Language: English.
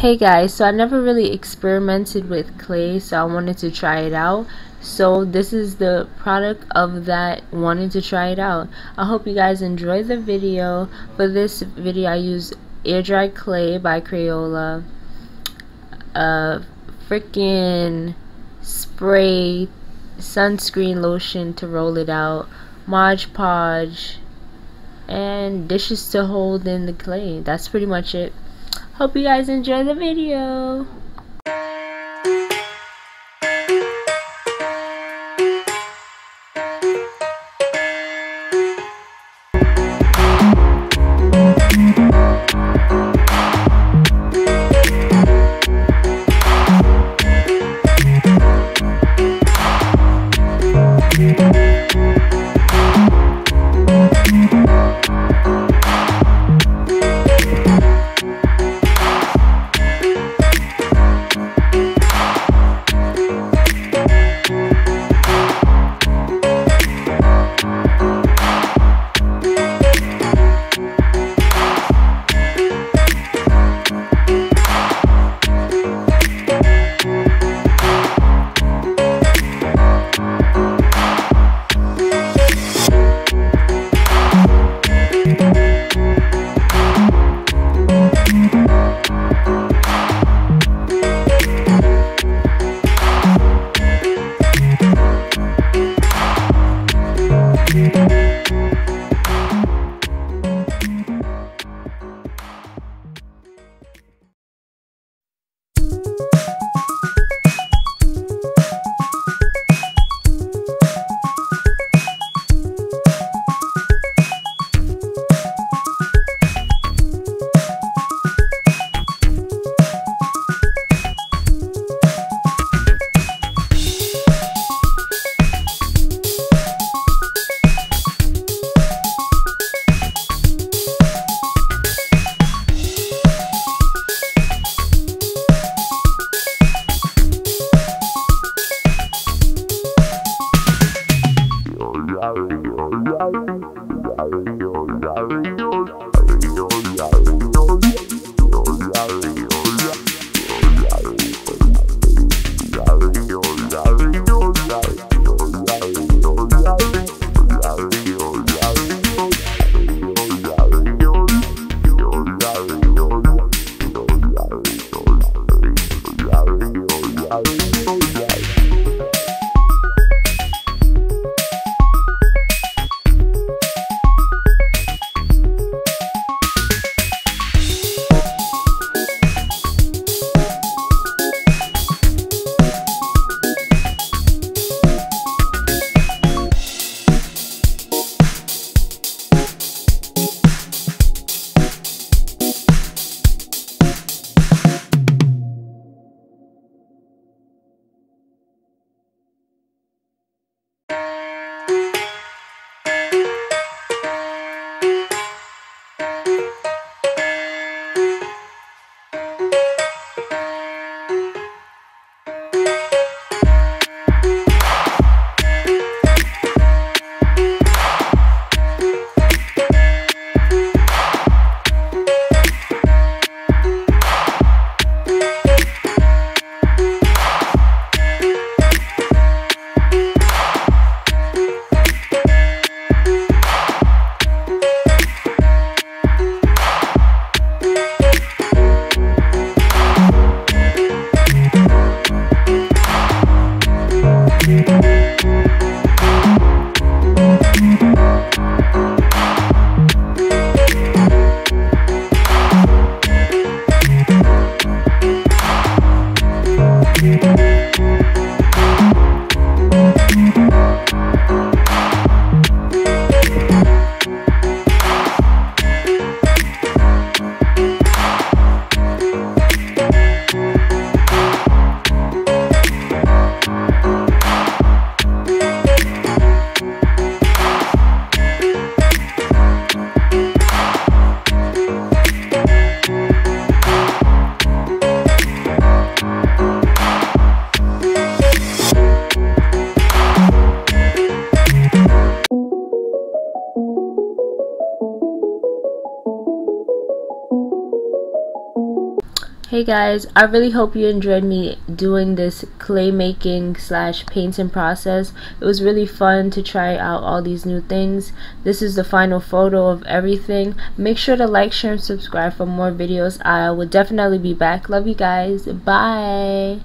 Hey guys, so I never really experimented with clay, so I wanted to try it out. So this is the product of that wanting to try it out. I hope you guys enjoy the video. For this video I use air dry clay by Crayola, freaking spray sunscreen lotion to roll it out, Mod Podge, and dishes to hold in the clay. That's pretty much it. Hope you guys enjoy the video. Hey guys, I really hope you enjoyed me doing this clay making / painting process. It was really fun to try out all these new things. This is the final photo of everything. Make sure to like, share, and subscribe for more videos. I will definitely be back. Love you guys. Bye.